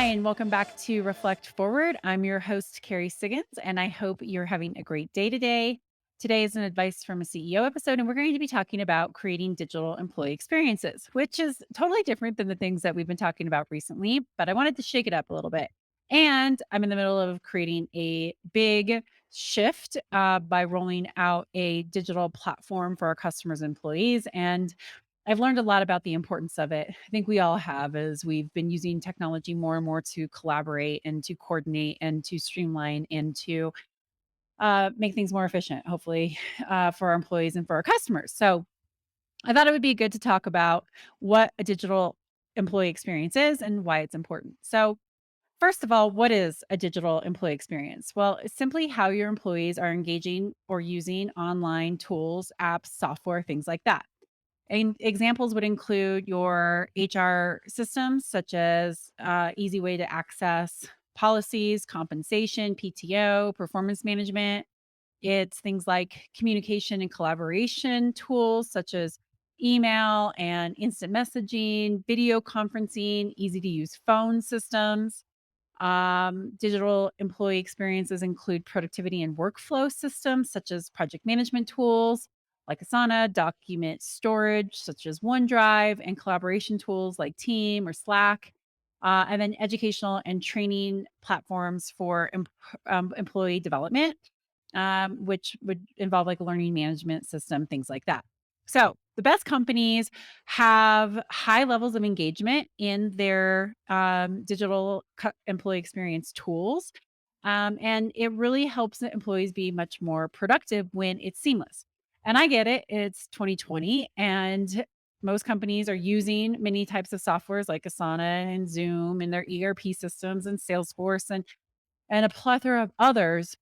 and welcome back to Reflect Forward. I'm your host, Carrie Siggins, and I hope you're having a great day today. Today is an advice from a CEO episode, and we're going to be talking about creating digital employee experiences, which is totally different than the things that we've been talking about recently, but I wanted to shake it up a little bit. And I'm in the middle of creating a big shift by rolling out a digital platform for our customers and employees. And I've learned a lot about the importance of it. I think we all have as we've been using technology more and more to collaborate and to coordinate and to streamline and to make things more efficient, hopefully, for our employees and for our customers. So I thought it would be good to talk about what a digital employee experience is and why it's important. So, first of all, what is a digital employee experience? Well, it's simply how your employees are engaging or using online tools, apps, software, things like that. And examples would include your HR systems, such as easy way to access policies, compensation, PTO, performance management. It's things like communication and collaboration tools, such as email and instant messaging, video conferencing, easy to use phone systems. Digital employee experiences include productivity and workflow systems such as project management tools like Asana, document storage such as OneDrive, and collaboration tools like Team or Slack. And then educational and training platforms for employee development, which would involve like a learning management system, things like that. So the best companies have high levels of engagement in their digital employee experience tools. And it really helps the employees be much more productive when it's seamless. And I get it, it's 2020, and most companies are using many types of softwares like Asana and Zoom and their ERP systems and Salesforce and a plethora of others,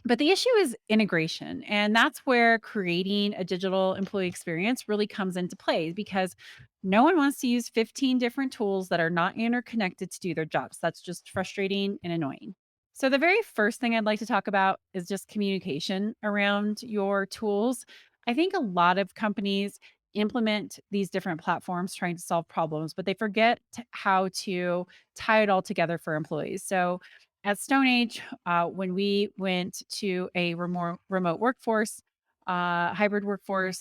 but the issue is integration. And that's where creating a digital employee experience really comes into play because no one wants to use 15 different tools that are not interconnected to do their jobs. That's just frustrating and annoying. So, the very first thing I'd like to talk about is just communication around your tools. I think a lot of companies implement these different platforms trying to solve problems, but they forget how to tie it all together for employees. So, at Stone Age, when we went to a remote workforce, hybrid workforce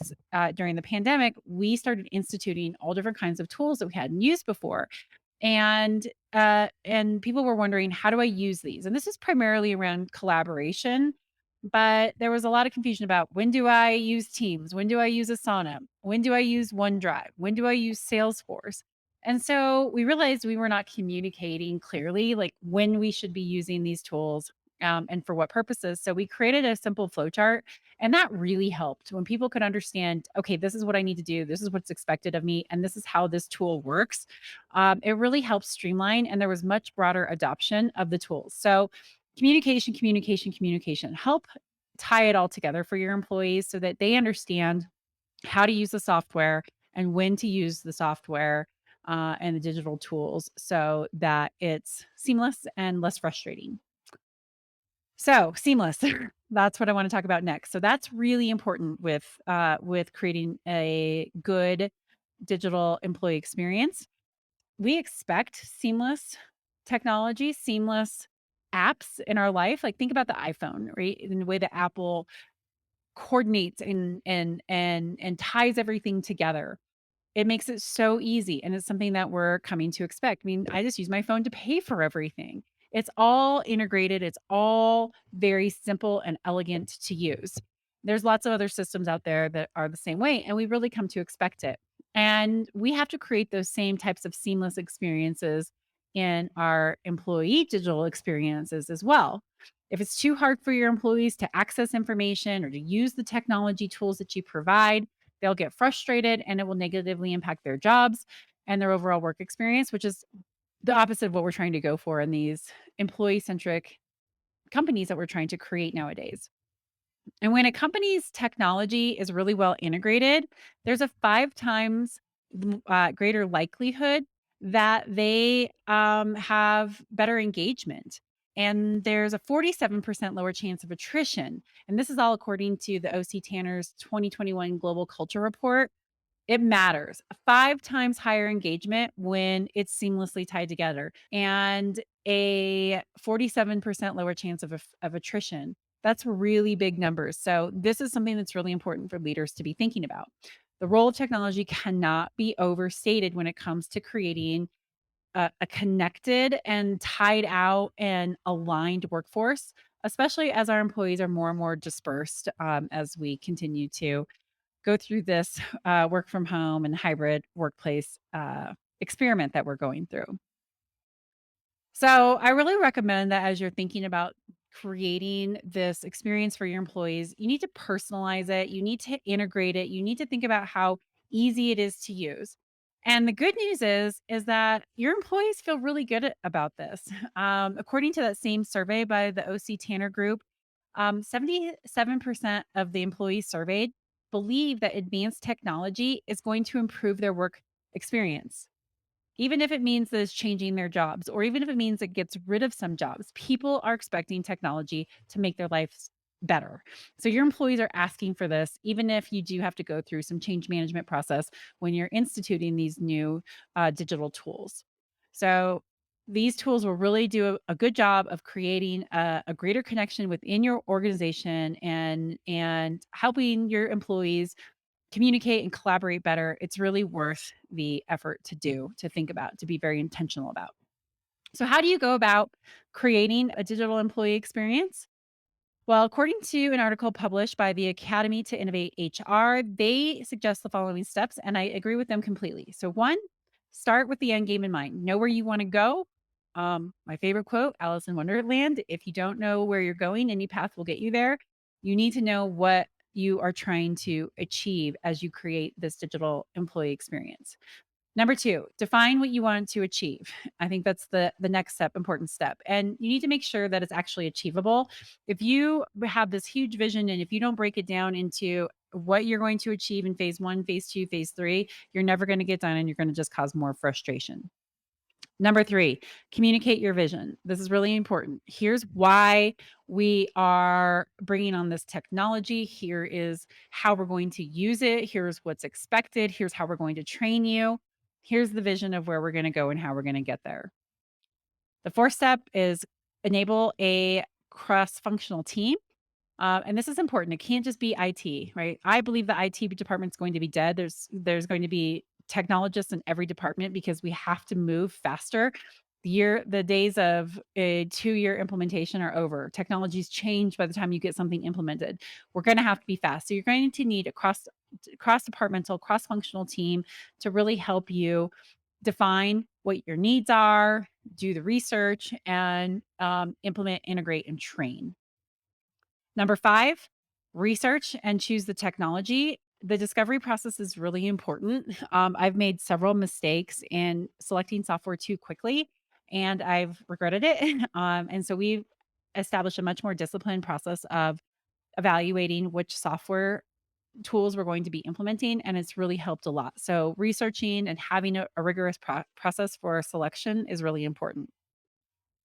during the pandemic, we started instituting all different kinds of tools that we hadn't used before, and people were wondering, how do I use these? And this is primarily around collaboration, but there was a lot of confusion about when do I use Teams? When do I use Asana? When do I use OneDrive? When do I use Salesforce? And so we realized we were not communicating clearly, like when we should be using these tools and for what purposes. So we created a simple flow chart, and that really helped when people could understand, okay, this is what I need to do. This is what's expected of me. And this is how this tool works. It really helps streamline, and there was much broader adoption of the tools. So communication, communication, communication. Help tie it all together for your employees so that they understand how to use the software and when to use the software and the digital tools so that it's seamless and less frustrating. So seamless. That's what I want to talk about next. So that's really important with creating a good digital employee experience. We expect seamless technology, seamless apps in our life. Like think about the iPhone, right? In the way that Apple coordinates and ties everything together. It makes it so easy, and it's something that we're coming to expect. I mean, I just use my phone to pay for everything. It's all integrated, it's all very simple and elegant to use. There's lots of other systems out there that are the same way, and we really come to expect it. And we have to create those same types of seamless experiences in our employee digital experiences as well. If it's too hard for your employees to access information or to use the technology tools that you provide, they'll get frustrated and it will negatively impact their jobs and their overall work experience, which is the opposite of what we're trying to go for in these employee centric companies that we're trying to create nowadays. And when a company's technology is really well integrated, there's a 5 times greater likelihood that they have better engagement. And there's a 47% lower chance of attrition. And this is all according to the OC Tanner's 2021 Global Culture Report. It matters. 5 times higher engagement when it's seamlessly tied together, and a 47% lower chance of attrition. That's really big numbers. So this is something that's really important for leaders to be thinking about. The role of technology cannot be overstated when it comes to creating a connected and tied out and aligned workforce, especially as our employees are more and more dispersed, as we continue to go through this work from home and hybrid workplace experiment that we're going through. So, I really recommend that as you're thinking about creating this experience for your employees, you need to personalize it, you need to integrate it, you need to think about how easy it is to use. And the good news is that your employees feel really good about this. According to that same survey by the OC Tanner Group, 77% of the employees surveyed believe that advanced technology is going to improve their work experience. Even if it means that it's changing their jobs, or even if it means it gets rid of some jobs, people are expecting technology to make their lives better. So your employees are asking for this, even if you do have to go through some change management process when you're instituting these new digital tools. So these tools will really do a good job of creating a greater connection within your organization and helping your employees communicate and collaborate better. It's really worth the effort to do, to think about, to be very intentional about. So, how do you go about creating a digital employee experience? Well, according to an article published by the Academy to Innovate HR, they suggest the following steps, and I agree with them completely. So, one, start with the end game in mind. Know where you want to go. My favorite quote, Alice in Wonderland: if you don't know where you're going, any path will get you there. You need to know what you are trying to achieve as you create this digital employee experience. Number 2, define what you want to achieve. I think that's the next step, important step. And you need to make sure that it's actually achievable. If you have this huge vision and if you don't break it down into what you're going to achieve in phase 1, phase 2, phase 3, you're never going to get done and you're going to just cause more frustration. Number 3, communicate your vision. This is really important. Here's why we are bringing on this technology. Here is how we're going to use it. Here's what's expected. Here's how we're going to train you. Here's the vision of where we're going to go and how we're going to get there. The fourth step is enable a cross-functional team. And this is important. It can't just be IT, right? I believe the IT department is going to be dead. There's going to be technologists in every department because we have to move faster. The days of a 2-year implementation are over. Technologies change by the time you get something implemented. We're going to have to be fast. So you're going to need a cross departmental, cross functional team to really help you define what your needs are, do the research, and implement, integrate, and train. Number 5, research and choose the technology. The discovery process is really important. I've made several mistakes in selecting software too quickly, and I've regretted it. And so we've established a much more disciplined process of evaluating which software tools we're going to be implementing, and it's really helped a lot. So researching and having a rigorous process for selection is really important.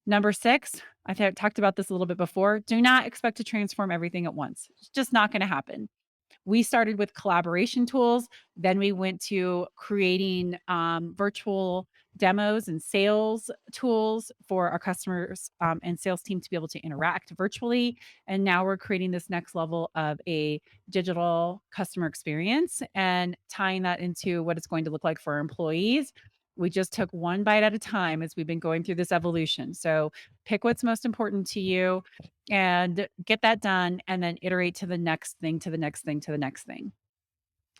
Number 6, I talked about this a little bit before. Do not expect to transform everything at once. It's just not going to happen. We started with collaboration tools. Then we went to creating virtual demos and sales tools for our customers and sales team to be able to interact virtually. And now we're creating this next level of a digital customer experience and tying that into what it's going to look like for our employees. We just took one bite at a time as we've been going through this evolution. So pick what's most important to you and get that done and then iterate to the next thing, to the next thing, to the next thing.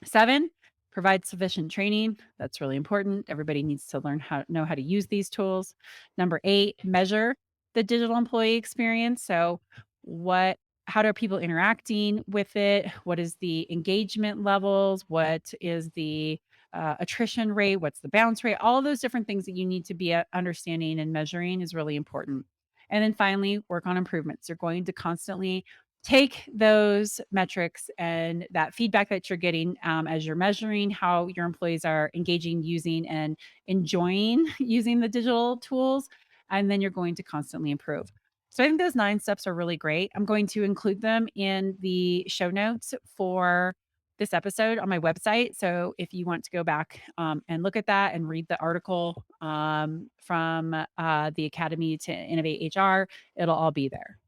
7, provide sufficient training. That's really important. Everybody needs to know how to use these tools. Number 8, measure the digital employee experience. So what how are people interacting with it? What is the engagement levels? What is the attrition rate? What's the bounce rate? All of those different things that you need to be understanding and measuring is really important. And then finally, work on improvements. You're going to constantly take those metrics and that feedback that you're getting as you're measuring how your employees are engaging, using, and enjoying using the digital tools. And then you're going to constantly improve. So I think those 9 steps are really great. I'm going to include them in the show notes for this episode on my website. So if you want to go back and look at that and read the article from the Academy to Innovate HR, it'll all be there.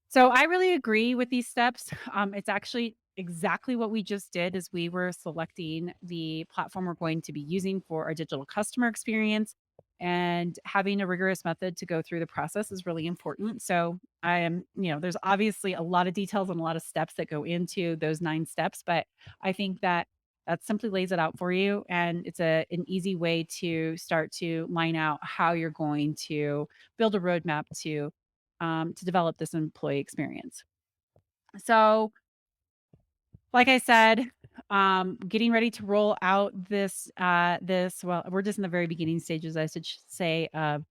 So I really agree with these steps. It's actually exactly what we just did as we were selecting the platform we're going to be using for our digital customer experience, and having a rigorous method to go through the process is really important. So I am, there's obviously a lot of details and a lot of steps that go into those 9 steps, but I think that that simply lays it out for you, and it's an easy way to start to line out how you're going to build a roadmap to develop this employee experience. So, like I said, getting ready to roll out well, we're just in the very beginning stages, I should say, of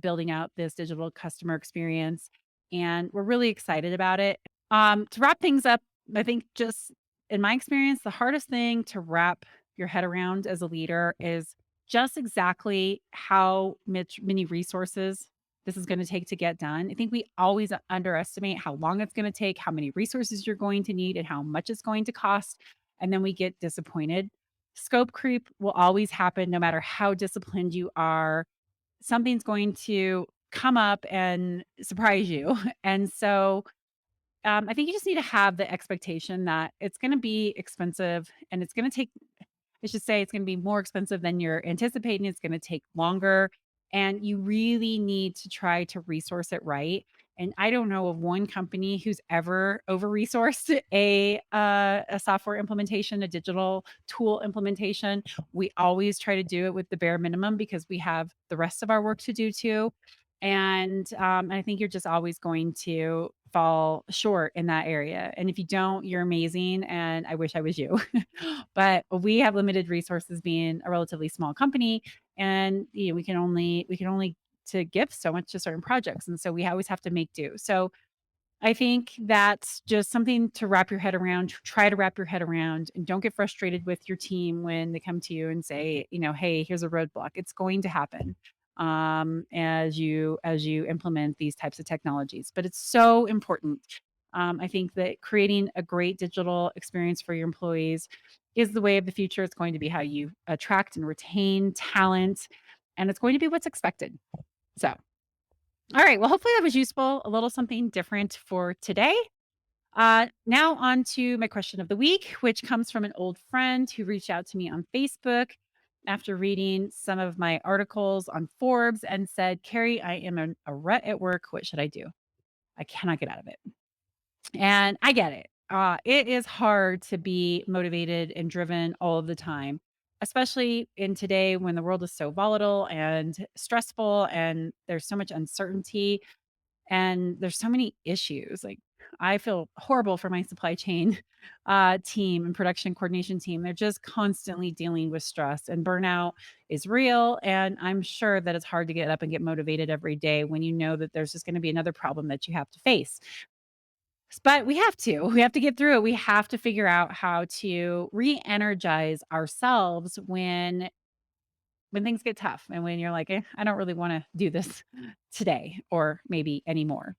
building out this digital customer experience, and we're really excited about it. To wrap things up, I think just in my experience, the hardest thing to wrap your head around as a leader is just exactly how much many resources this is going to take to get done. I think we always underestimate how long it's going to take, how many resources you're going to need, and how much it's going to cost. And then we get disappointed. Scope creep will always happen no matter how disciplined you are. Something's going to come up and surprise you. And so I think you just need to have the expectation that it's going to be expensive, and it's going to take, I should say, it's gonna be more expensive than you're anticipating, it's gonna take longer, and you really need to try to resource it right. And I don't know of one company who's ever over-resourced a software implementation, a digital tool implementation. We always try to do it with the bare minimum because we have the rest of our work to do too. And I think you're just always going to fall short in that area. And if you don't, you're amazing, and I wish I was you. But we have limited resources being a relatively small company, and we can only to give so much to certain projects, and so we always have to make do. So I think that's just something to wrap your head around, try to wrap your head around, and don't get frustrated with your team when they come to you and say, "Hey, here's a roadblock." It's going to happen as you implement these types of technologies, but it's so important. I think that creating a great digital experience for your employees is the way of the future. It's going to be how you attract and retain talent, and it's going to be what's expected. So, all right. Well, hopefully that was useful, a little something different for today. Now on to my question of the week, which comes from an old friend who reached out to me on Facebook after reading some of my articles on Forbes and said, "Carrie, I am in a rut at work. What should I do? I cannot get out of it." And I get it. It is hard to be motivated and driven all of the time, especially in today when the world is so volatile and stressful and there's so much uncertainty and there's so many issues. Like, I feel horrible for my supply chain team and production coordination team. They're just constantly dealing with stress, and burnout is real. And I'm sure that it's hard to get up and get motivated every day when you know that there's just going to be another problem that you have to face. But we have to. We have to get through it. We have to figure out how to re-energize ourselves when things get tough and when you're like, I don't really want to do this today or maybe anymore.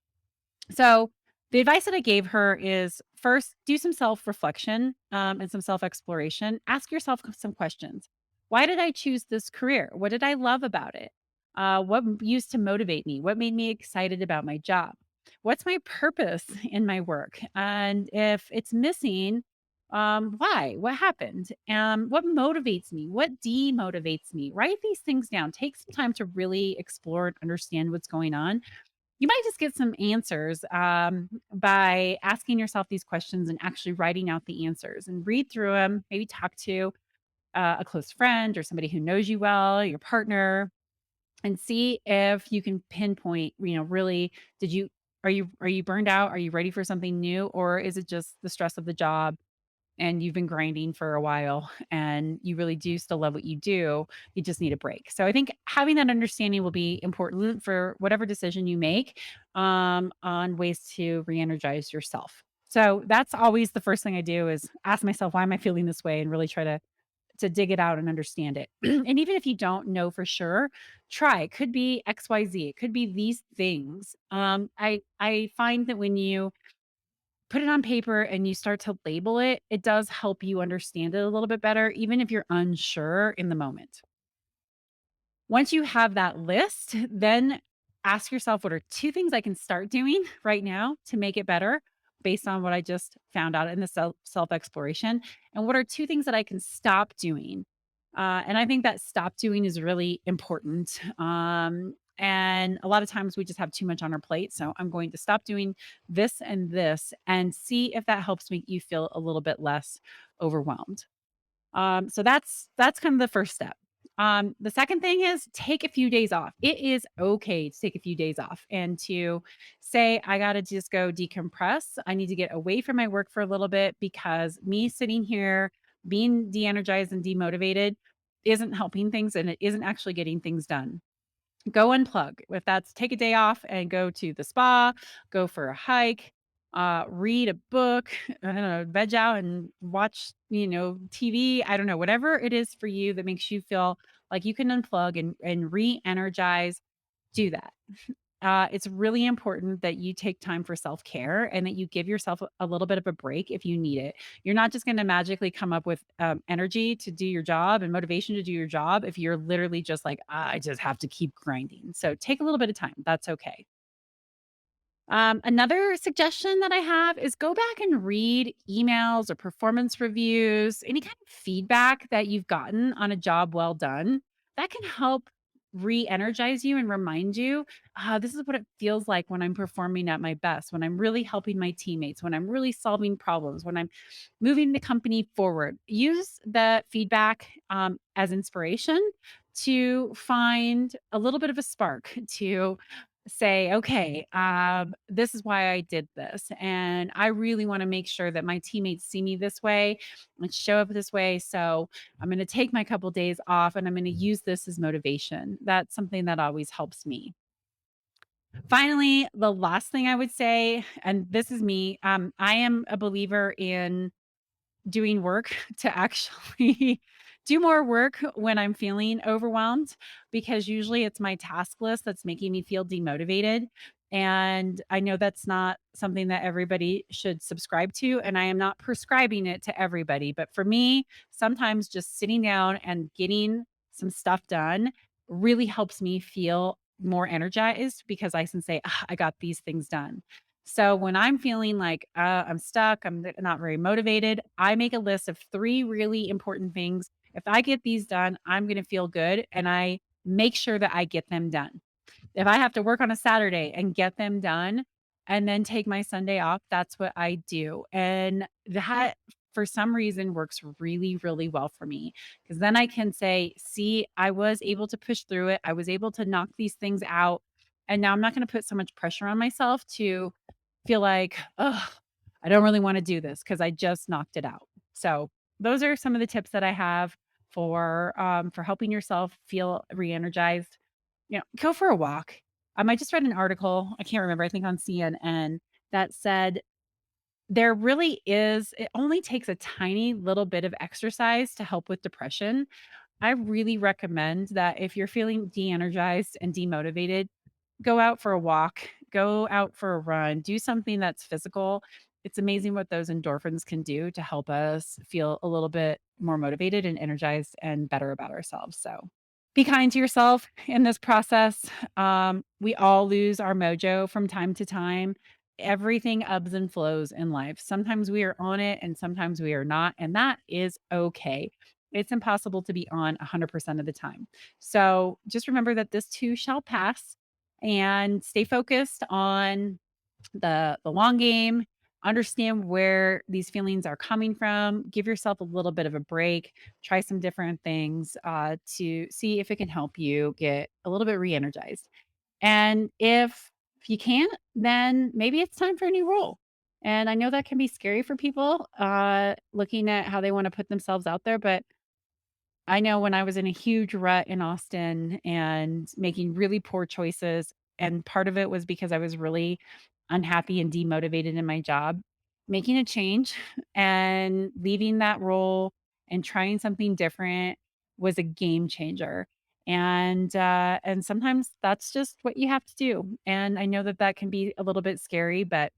So, the advice that I gave her is first, do some self reflection and some self exploration. Ask yourself some questions. Why did I choose this career? What did I love about it? What used to motivate me? What made me excited about my job? What's my purpose in my work? And if it's missing, why? What happened? What motivates me? What demotivates me? Write these things down. Take some time to really explore and understand what's going on. You might just get some answers by asking yourself these questions and actually writing out the answers and read through them. Maybe talk to a close friend or somebody who knows you well, your partner, and see if you can pinpoint. Really, did you are you burned out? Are you ready for something new, or is it just the stress of the job? And you've been grinding for a while and you really do still love what you do, you just need a break. So I think having that understanding will be important for whatever decision you make on ways to re-energize yourself. So that's always the first thing I do is ask myself, why am I feeling this way? And really try to dig it out and understand it. And even if you don't know for sure, try. It could be XYZ. It could be these things. I find that when you put it on paper and you start to label it, it does help you understand it a little bit better, even if you're unsure in the moment. Once you have that list, then ask yourself, what are two things I can start doing right now to make it better based on what I just found out in the self exploration? And what are two things that I can stop doing? And I think that stop doing is really important. And a lot of times we just have too much on our plate. So I'm going to stop doing this and see if that helps make you feel a little bit less overwhelmed. So that's kind of the first step. The second thing is take a few days off. It is okay to take a few days off and to say, I got to just go decompress. I need to get away from my work for a little bit because me sitting here being de energized and demotivated isn't helping things and it isn't actually getting things done. Go unplug. If that's take a day off and go to the spa, go for a hike, read a book, I don't know, veg out and watch, TV. I don't know, whatever it is for you that makes you feel like you can unplug and re-energize, do that. It's really important that you take time for self care and that you give yourself a little bit of a break if you need it. You're not just going to magically come up with energy to do your job and motivation to do your job if you're literally just like, I just have to keep grinding. So take a little bit of time. That's okay. Another suggestion that I have is go back and read emails or performance reviews, any kind of feedback that you've gotten on a job well done. That can help re energize you and remind you, this is what it feels like when I'm performing at my best, when I'm really helping my teammates, when I'm really solving problems, when I'm moving the company forward. Use the feedback as inspiration to find a little bit of a spark to say, okay, this is why I did this. And I really want to make sure that my teammates see me this way and show up this way. So I'm going to take my couple days off and I'm going to use this as motivation. That's something that always helps me. Finally, the last thing I would say, and this is me, I am a believer in doing work to actually do more work when I'm feeling overwhelmed because usually it's my task list that's making me feel demotivated. And I know that's not something that everybody should subscribe to. And I am not prescribing it to everybody. But for me, sometimes just sitting down and getting some stuff done really helps me feel more energized because I can say, "Ah, I got these things done." So when I'm feeling like I'm stuck, not very motivated, I make a list of three really important things. If I get these done, I'm going to feel good. And I make sure that I get them done. If I have to work on a Saturday and get them done and then take my Sunday off, that's what I do. And that for some reason works really, really well for me because then I can say, see, I was able to push through it. I was able to knock these things out. And now I'm not going to put so much pressure on myself to feel like, oh, I don't really want to do this because I just knocked it out. So those are some of the tips that I have for helping yourself feel re-energized. Go for a walk. I just read an article, I can't remember, I think on CNN, that said there really is it only takes a tiny little bit of exercise to help with depression. I really recommend that if you're feeling de-energized and demotivated, go out for a walk, go out for a run, do something that's physical. It's amazing what those endorphins can do to help us feel a little bit more motivated and energized and better about ourselves. So be kind to yourself in this process. We all lose our mojo from time to time. Everything ebbs and flows in life. Sometimes we are on it and sometimes we are not. And that is okay. It's impossible to be on 100% of the time. So just remember that this too shall pass and stay focused on the long game. Understand where these feelings are coming from. Give yourself a little bit of a break. Try some different things to see if it can help you get a little bit re-energized. And if you can't, then maybe it's time for a new role. And I know that can be scary for people looking at how they want to put themselves out there, but I know when I was in a huge rut in Austin and making really poor choices, and part of it was because I was really unhappy and demotivated in my job, making a change and leaving that role and trying something different was a game changer. And sometimes that's just what you have to do. And I know that that can be a little bit scary, but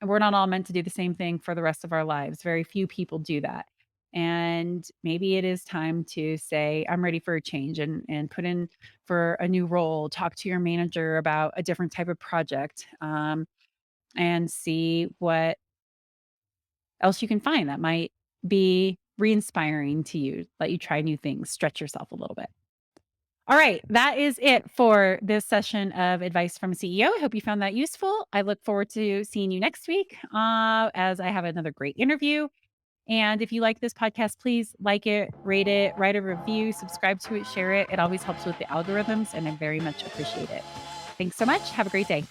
we're not all meant to do the same thing for the rest of our lives. Very few people do that. And maybe it is time to say, I'm ready for a change and put in for a new role, talk to your manager about a different type of project, and see what else you can find that might be re-inspiring to you, let you try new things, stretch yourself a little bit. All right, that is it for this session of Advice from a CEO. I hope you found that useful. I look forward to seeing you next week as I have another great interview. And if you like this podcast, please like it, rate it, write a review, subscribe to it, share it. It always helps with the algorithms, and I very much appreciate it. Thanks so much. Have a great day.